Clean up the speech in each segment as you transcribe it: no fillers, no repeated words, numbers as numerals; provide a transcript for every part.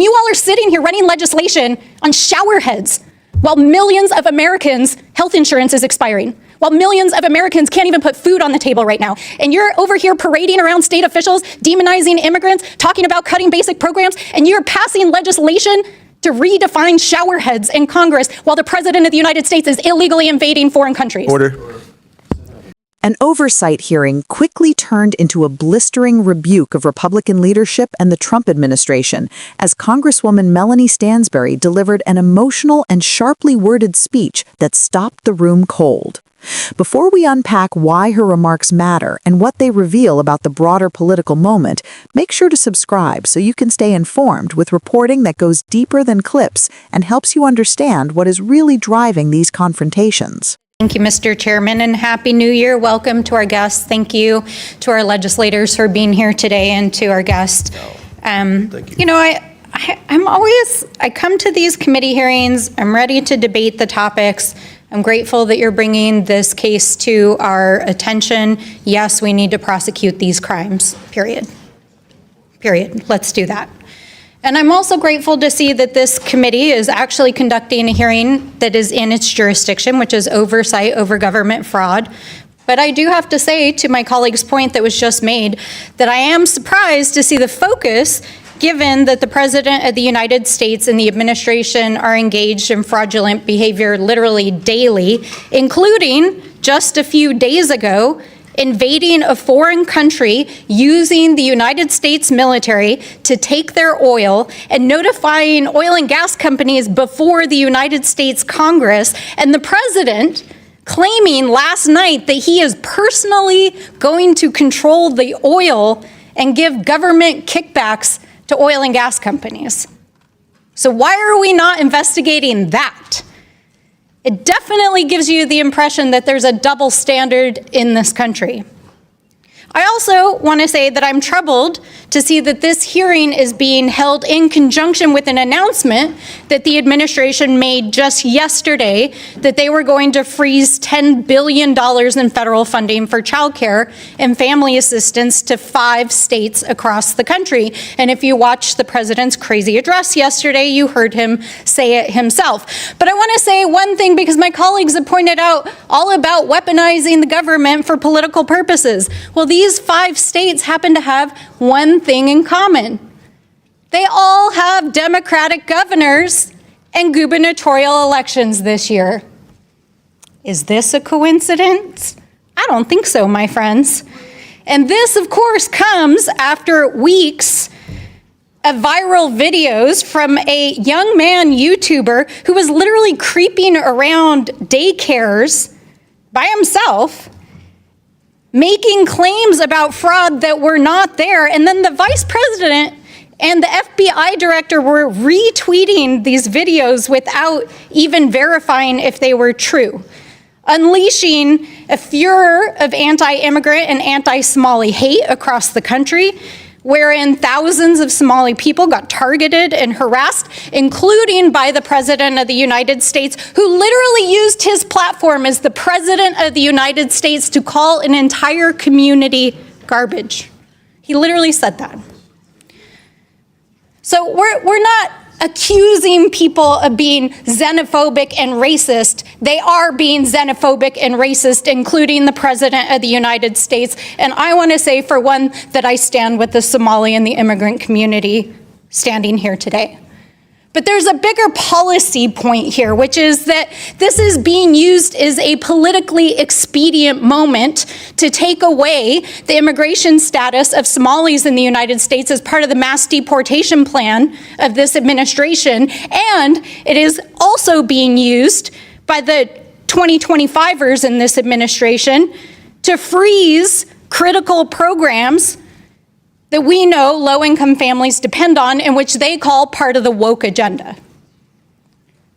You all are sitting here running legislation on shower heads while millions of Americans' health insurance is expiring, while millions of Americans can't even put food on the table right now. And you're over here parading around state officials, demonizing immigrants, talking about cutting basic programs, and you're passing legislation to redefine shower heads in Congress while the President of the United States is illegally invading foreign countries. Order. An oversight hearing quickly turned into a blistering rebuke of Republican leadership and the Trump administration as Congresswoman Melanie Stansbury delivered an emotional and sharply worded speech that stopped the room cold. Before we unpack why her remarks matter and what they reveal about the broader political moment, make sure to subscribe so you can stay informed with reporting that goes deeper than clips and helps you understand what is really driving these confrontations. Thank you, Mr. Chairman, and Happy New Year. Welcome to our guests. Thank you to our legislators for being here today and to our guests. Thank you. You know, I come to these committee hearings, I'm ready to debate the topics. I'm grateful that you're bringing this case to our attention. Yes, we need to prosecute these crimes, period. Period. Let's do that. And I'm also grateful to see that this committee is actually conducting a hearing that is in its jurisdiction, which is oversight over government fraud. But I do have to say, to my colleague's point that was just made, that I am surprised to see the focus given that the President of the United States and the administration are engaged in fraudulent behavior literally daily, including just a few days ago, invading a foreign country, using the United States military to take their oil and notifying oil and gas companies before the United States Congress, and the president claiming last night that he is personally going to control the oil and give government kickbacks to oil and gas companies. So why are we not investigating that? It definitely gives you the impression that there's a double standard in this country. I also want to say that I'm troubled to see that this hearing is being held in conjunction with an announcement that the administration made just yesterday that they were going to freeze $10 billion in federal funding for childcare and family assistance to 5 states across the country. And if you watched the president's crazy address yesterday, you heard him say it himself. But I want to say one thing, because my colleagues have pointed out all about weaponizing the government for political purposes. Well, these 5 states happen to have one thing in common. They all have Democratic governors and gubernatorial elections this year. Is this a coincidence? I don't think so, my friends. And this, of course, comes after weeks of viral videos from a young man YouTuber who was literally creeping around daycares by himself, making claims about fraud that were not there. And then the vice president and the FBI director were retweeting these videos without even verifying if they were true, unleashing a furor of anti-immigrant and anti-Somali hate across the country, wherein thousands of Somali people got targeted and harassed, including by the President of the United States, who literally used his platform as the President of the United States to call an entire community garbage. He literally said that. So we're not accusing people of being xenophobic and racist. They are being xenophobic and racist, including the President of the United States. And I want to say, for one, that I stand with the Somali and the immigrant community standing here today. But there's a bigger policy point here, which is that this is being used as a politically expedient moment to take away the immigration status of Somalis in the United States as part of the mass deportation plan of this administration. And it is also being used by the 2025ers in this administration to freeze critical programs that we know low-income families depend on, and which they call part of the woke agenda.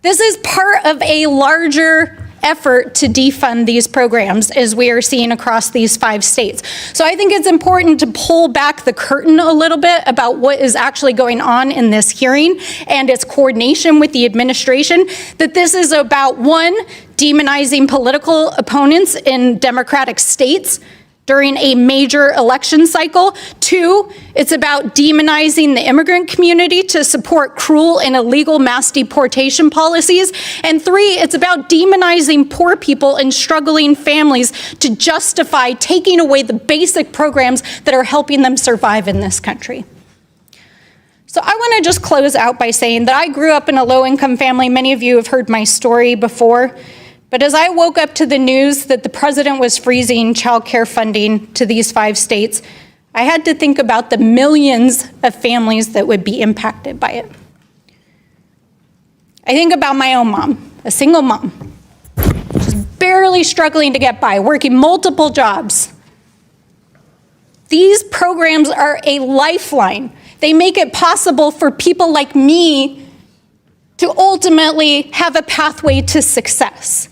This is part of a larger effort to defund these programs, as we are seeing across these 5 states. So I think it's important to pull back the curtain a little bit about what is actually going on in this hearing and its coordination with the administration, that this is about, 1, demonizing political opponents in Democratic states, during a major election cycle. 2, it's about demonizing the immigrant community to support cruel and illegal mass deportation policies. And 3, it's about demonizing poor people and struggling families to justify taking away the basic programs that are helping them survive in this country. So I want to just close out by saying that I grew up in a low-income family. Many of you have heard my story before. But as I woke up to the news that the president was freezing child care funding to these 5 states, I had to think about the millions of families that would be impacted by it. I think about my own mom, a single mom, just barely struggling to get by, working multiple jobs. These programs are a lifeline. They make it possible for people like me to ultimately have a pathway to success.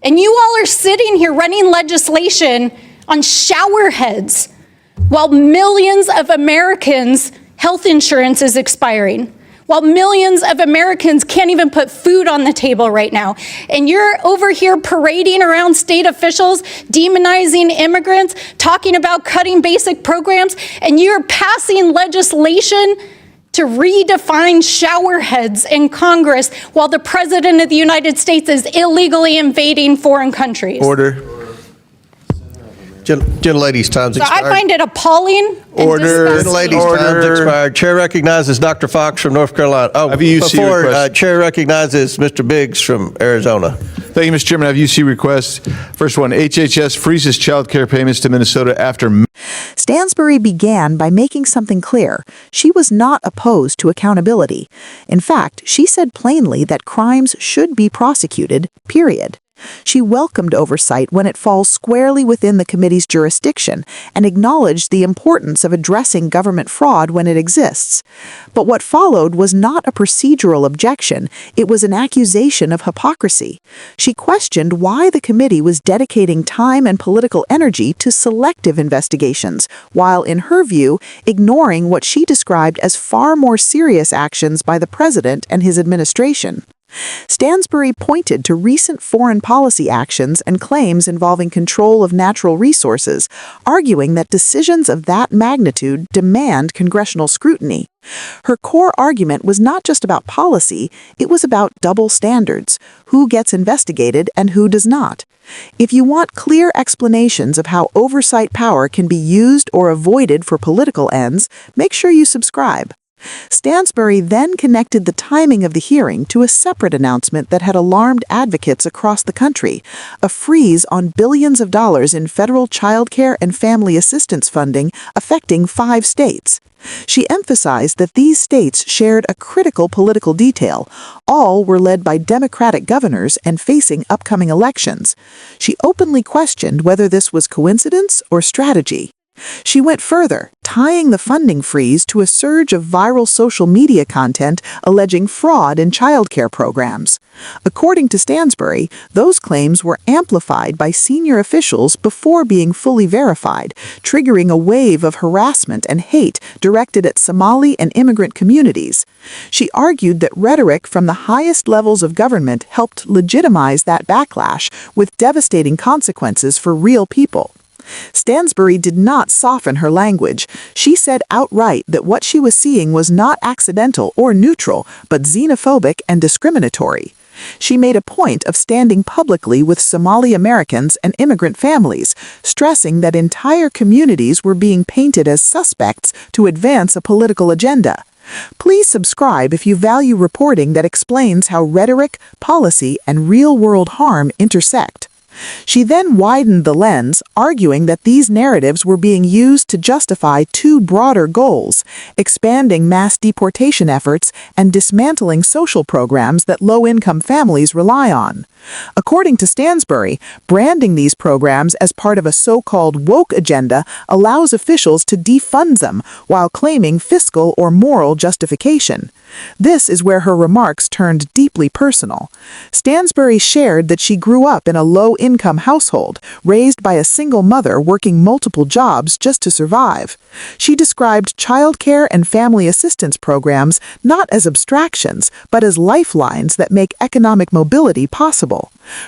And you all are sitting here running legislation on shower heads while millions of Americans' health insurance is expiring, while millions of Americans can't even put food on the table right now. And you're over here parading around state officials, demonizing immigrants, talking about cutting basic programs, and you're passing legislation to redefine shower heads in Congress while the President of the United States is illegally invading foreign countries. Order. Gentlelady's time's So expired. I find it appalling. And Order. disgusting. Gentlelady's time's expired. Chair recognizes Dr. Fox from North Carolina. Oh, Have you UC before request? Chair recognizes Mr. Biggs from Arizona. Thank you, Mr. Chairman. I have UC requests. First one, HHS freezes child care payments to Minnesota after... Stansbury began by making something clear. She was not opposed to accountability. In fact, she said plainly that crimes should be prosecuted, period. She welcomed oversight when it falls squarely within the committee's jurisdiction and acknowledged the importance of addressing government fraud when it exists. But what followed was not a procedural objection, it was an accusation of hypocrisy. She questioned why the committee was dedicating time and political energy to selective investigations, while, in her view, ignoring what she described as far more serious actions by the president and his administration. Stansbury pointed to recent foreign policy actions and claims involving control of natural resources, arguing that decisions of that magnitude demand congressional scrutiny. Her core argument was not just about policy, it was about double standards, who gets investigated and who does not. If you want clear explanations of how oversight power can be used or avoided for political ends, make sure you subscribe. Stansbury then connected the timing of the hearing to a separate announcement that had alarmed advocates across the country, a freeze on billions of dollars in federal child care and family assistance funding affecting 5 states. She emphasized that these states shared a critical political detail. All were led by Democratic governors and facing upcoming elections. She openly questioned whether this was coincidence or strategy. She went further, tying the funding freeze to a surge of viral social media content alleging fraud in childcare programs. According to Stansbury, those claims were amplified by senior officials before being fully verified, triggering a wave of harassment and hate directed at Somali and immigrant communities. She argued that rhetoric from the highest levels of government helped legitimize that backlash, with devastating consequences for real people. Stansbury did not soften her language. She said outright that what she was seeing was not accidental or neutral, but xenophobic and discriminatory. She made a point of standing publicly with Somali Americans and immigrant families, stressing that entire communities were being painted as suspects to advance a political agenda. Please subscribe if you value reporting that explains how rhetoric, policy, and real-world harm intersect. She then widened the lens, arguing that these narratives were being used to justify 2 broader goals: expanding mass deportation efforts and dismantling social programs that low-income families rely on. According to Stansbury, branding these programs as part of a so-called woke agenda allows officials to defund them while claiming fiscal or moral justification. This is where her remarks turned deeply personal. Stansbury shared that she grew up in a low-income household, raised by a single mother working multiple jobs just to survive. She described childcare and family assistance programs not as abstractions, but as lifelines that make economic mobility possible.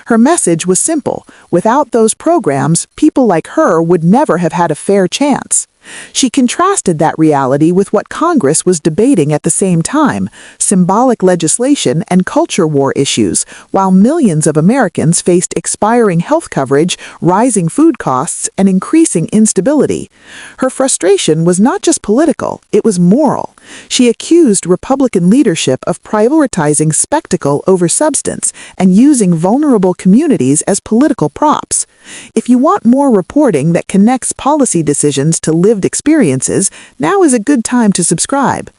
Her message was simple. Without those programs, people like her would never have had a fair chance. She contrasted that reality with what Congress was debating at the same time, symbolic legislation and culture war issues, while millions of Americans faced expiring health coverage, rising food costs, and increasing instability. Her frustration was not just political, it was moral. She accused Republican leadership of prioritizing spectacle over substance and using vulnerable communities as political props. If you want more reporting that connects policy decisions to lived experiences, now is a good time to subscribe.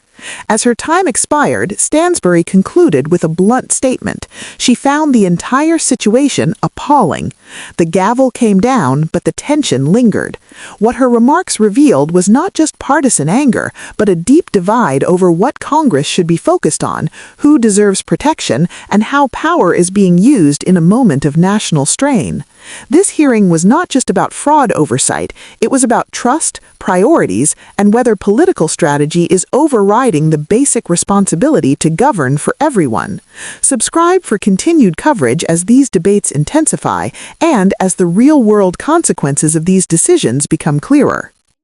As her time expired, Stansbury concluded with a blunt statement. She found the entire situation appalling. The gavel came down, but the tension lingered. What her remarks revealed was not just partisan anger, but a deep divide over what Congress should be focused on, who deserves protection, and how power is being used in a moment of national strain. This hearing was not just about fraud oversight, it was about trust, priorities, and whether political strategy is overriding the basic responsibility to govern for everyone. Subscribe for continued coverage as these debates intensify and as the real-world consequences of these decisions become clearer.